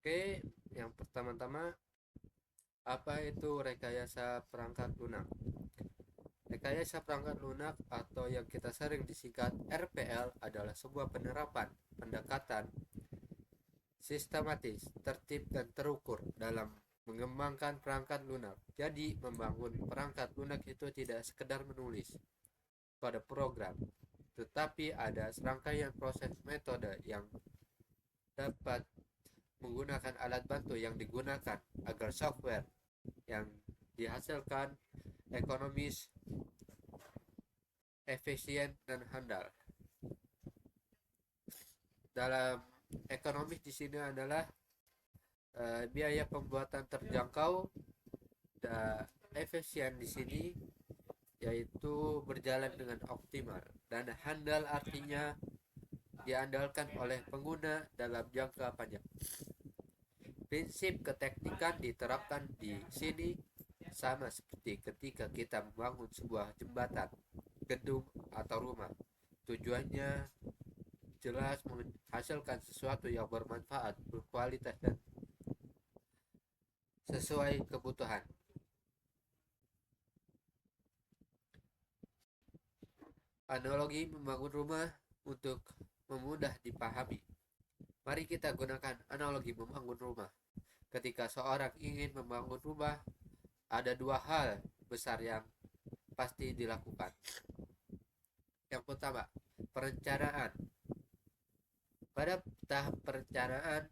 Oke, yang pertama-tama, apa itu rekayasa perangkat lunak? Rekayasa perangkat lunak atau yang kita sering disingkat RPL adalah sebuah penerapan pendekatan sistematis, tertib dan terukur dalam mengembangkan perangkat lunak. Jadi, membangun perangkat lunak itu tidak sekedar menulis pada program, tetapi ada serangkaian proses metode yang dapat menggunakan alat bantu yang digunakan agar software yang dihasilkan ekonomis, efisien, dan handal. Dalam ekonomis di sini adalah biaya pembuatan terjangkau, dan efisien di sini yaitu berjalan dengan optimal, dan handal artinya diandalkan oleh pengguna dalam jangka panjang. Prinsip keteknikan diterapkan di sini sama seperti ketika kita membangun sebuah jembatan, gedung, atau rumah. Tujuannya jelas menghasilkan sesuatu yang bermanfaat, berkualitas, dan sesuai kebutuhan. Analogi membangun rumah untuk memudah dipahami. Mari kita gunakan analogi membangun rumah. Ketika seorang ingin membangun rumah, ada dua hal besar yang pasti dilakukan. Yang pertama, perencanaan. Pada tahap perencanaan,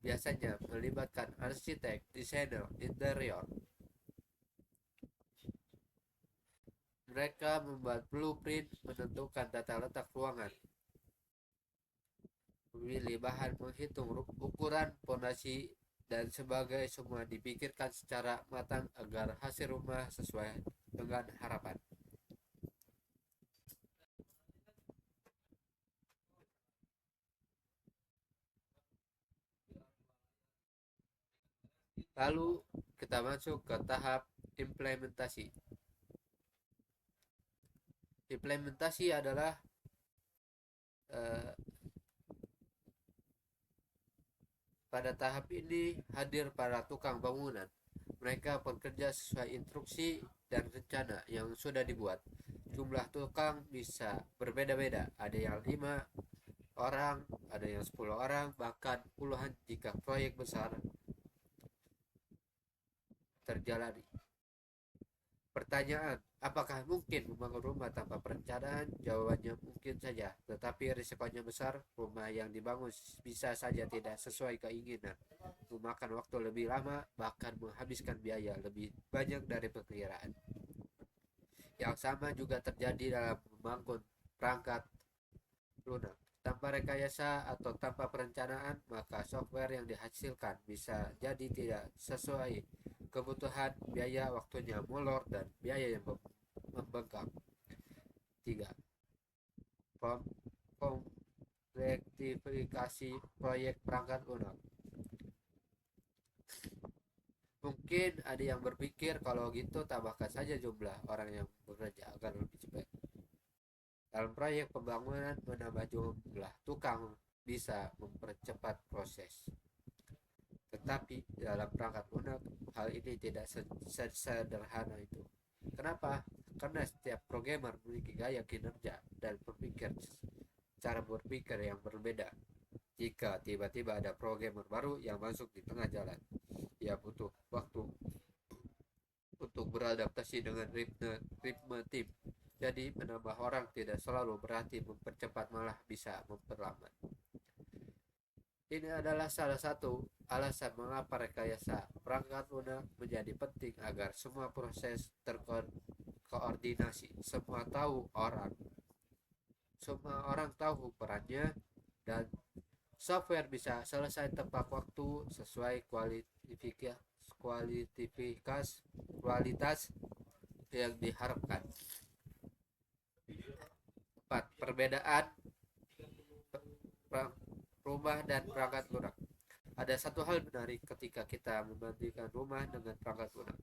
biasanya melibatkan arsitek, desainer, interior. Mereka membuat blueprint, menentukan tata letak ruangan, memilih bahan, menghitung ukuran fondasi, dan sebagai semua dipikirkan secara matang agar hasil rumah sesuai dengan harapan. Lalu kita masuk ke tahap implementasi. Implementasi adalah eh, pada tahap ini hadir para tukang bangunan. Mereka bekerja sesuai instruksi dan rencana yang sudah dibuat. Jumlah tukang bisa berbeda-beda. Ada yang 5 orang, ada yang 10 orang, bahkan puluhan jika proyek besar terjalani. Pertanyaan, apakah mungkin membangun rumah tanpa perencanaan? Jawabannya mungkin saja, tetapi risikonya besar. Rumah yang dibangun bisa saja tidak sesuai keinginan, memakan waktu lebih lama, bahkan menghabiskan biaya lebih banyak dari perkiraan. Yang sama juga terjadi dalam membangun perangkat lunak. Tanpa rekayasa atau tanpa perencanaan, maka software yang dihasilkan bisa jadi tidak sesuai kebutuhan, biaya waktunya molor, dan biaya yang membengkak. 3. Komplektifikasi proyek perangkat lunak. Mungkin ada yang berpikir kalau gitu tambahkan saja jumlah orang yang bekerja agar lebih cepat. Dalam proyek pembangunan, menambah jumlah tukang bisa mempercepat proses. Tetapi dalam perangkat lunak, hal ini tidak sederhana itu. Kenapa? Karena setiap programmer memiliki gaya kinerja dan cara berpikir yang berbeda. Jika tiba-tiba ada programmer baru yang masuk di tengah jalan, ia butuh waktu untuk beradaptasi dengan ritme tim. Jadi menambah orang tidak selalu berarti mempercepat, malah bisa memperlambat. Ini adalah salah satu alasan mengapa rekayasa perangkat lunak menjadi penting agar semua proses terkoordinasi. Semua orang tahu perannya, dan software bisa selesai tepat waktu sesuai kualitas yang diharapkan. 4. Perbedaan rumah dan perangkat lunak. Ada satu hal menarik ketika kita membandingkan rumah dengan perangkat lunak.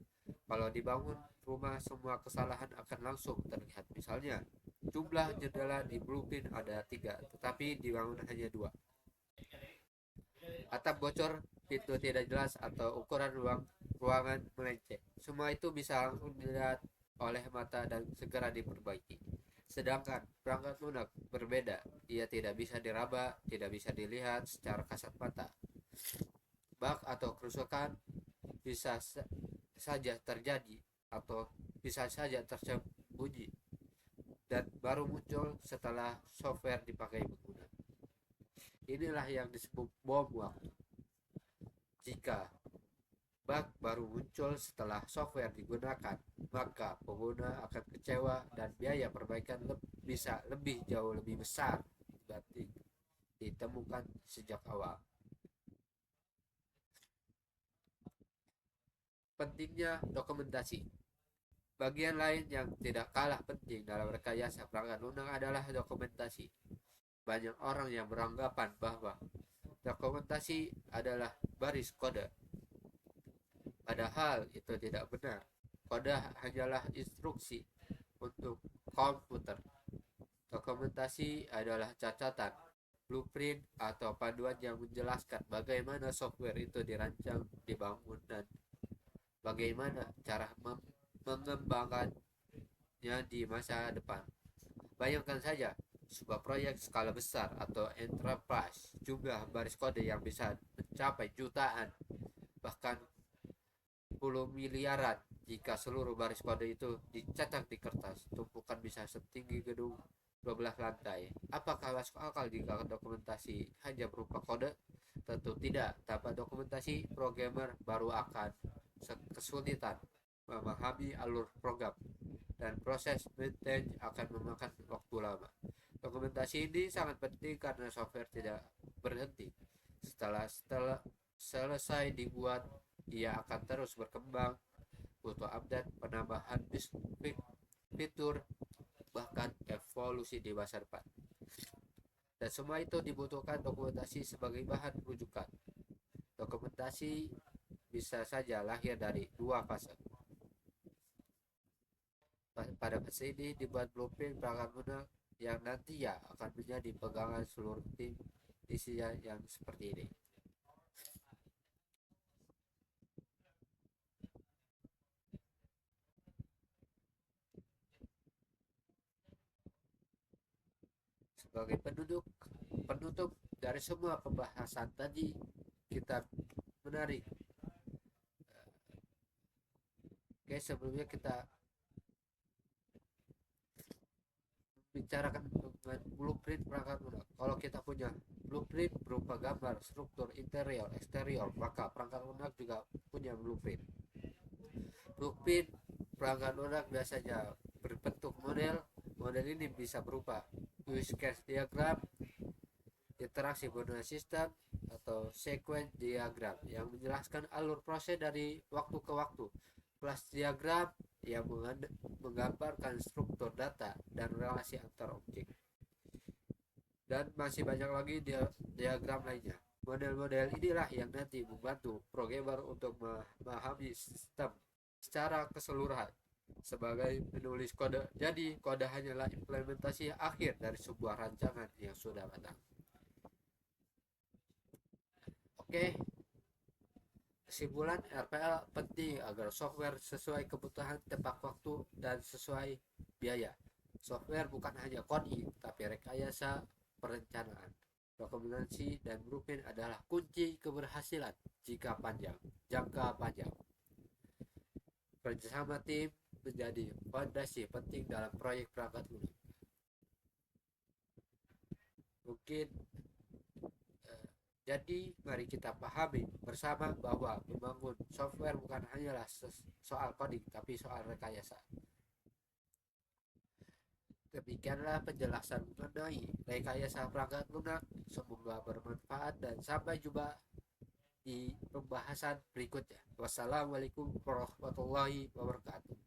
Kalau dibangun rumah, semua kesalahan akan langsung terlihat. Misalnya, jumlah jendela di blueprint ada 3, tetapi dibangun hanya 2. Atap bocor pintu tidak jelas, atau ukuran ruangan melenceng. Semua itu bisa langsung dilihat oleh mata dan segera diperbaiki. Sedangkan perangkat lunak berbeda, ia tidak bisa diraba, tidak bisa dilihat secara kasat mata. Bug atau kerusakan bisa saja terjadi atau bisa saja tersembunyi dan baru muncul setelah software dipakai pengguna. Inilah yang disebut bom waktu. Jika bug baru muncul setelah software digunakan, maka pengguna akan kecewa dan biaya perbaikan bisa jauh lebih besar dibanding ditemukan sejak awal. Pentingnya dokumentasi. Bagian lain yang tidak kalah penting dalam rekayasa perangkat lunak adalah dokumentasi. Banyak orang yang beranggapan bahwa dokumentasi adalah baris kode. Padahal itu tidak benar. Kode hanyalah instruksi untuk komputer. Dokumentasi adalah catatan, blueprint, atau panduan yang menjelaskan bagaimana software itu dirancang, dibangun, dan bagaimana cara mengembangkannya di masa depan. Bayangkan saja sebuah proyek skala besar atau enterprise, jumlah baris kode yang bisa mencapai jutaan, bahkan puluh miliaran. Jika seluruh baris kode itu dicetak di kertas, tumpukan bisa setinggi gedung 12 lantai. Apakah masuk akal jika dokumentasi hanya berupa kode? Tentu tidak. Tanpa dokumentasi, programmer baru akan kesulitan memahami alur program, dan proses maintain akan memakan waktu lama. Dokumentasi ini sangat penting karena software tidak berhenti. Setelah selesai dibuat, ia akan terus berkembang, butuh update, penambahan fitur, bahkan evolusi di masa depan. Dan semua itu dibutuhkan dokumentasi sebagai bahan rujukan. Dokumentasi bisa saja lahir dari dua fase. Pada fase ini dibuat blueprint perangkat lunak yang nantinya akan menjadi pegangan seluruh tim isinya yang seperti ini. Sebagai penutup dari semua pembahasan tadi, kita menarik. Oke, sebelumnya kita bicarakan dengan blueprint perangkat lunak. Kalau kita punya blueprint berupa gambar, struktur, interior, eksterior, maka perangkat lunak juga punya blueprint. Blueprint perangkat lunak biasanya berbentuk model. Model ini bisa berupa use case diagram, interaksi pengguna sistem, atau sequence diagram yang menjelaskan alur proses dari waktu ke waktu. Class diagram yang menggambarkan struktur data dan relasi antar objek. Dan masih banyak lagi diagram lainnya. Model-model inilah yang nanti membantu programmer untuk memahami sistem secara keseluruhan sebagai penulis kode. Jadi kode hanyalah implementasi akhir dari sebuah rancangan yang sudah matang. Oke, kesimpulan, RPL penting agar software sesuai kebutuhan tepat waktu dan sesuai biaya. Software bukan hanya coding, tapi rekayasa perencanaan. Dokumentasi dan blueprint adalah kunci keberhasilan jangka panjang. Kerjasama tim menjadi fondasi penting dalam proyek perangkat lunak. Mungkin jadi mari kita pahami bersama bahwa membangun software bukan hanyalah soal coding, tapi soal rekayasa. Demikianlah penjelasan mengenai rekayasa perangkat lunak. Semoga bermanfaat dan sampai jumpa di pembahasan berikutnya. Wassalamualaikum warahmatullahi wabarakatuh.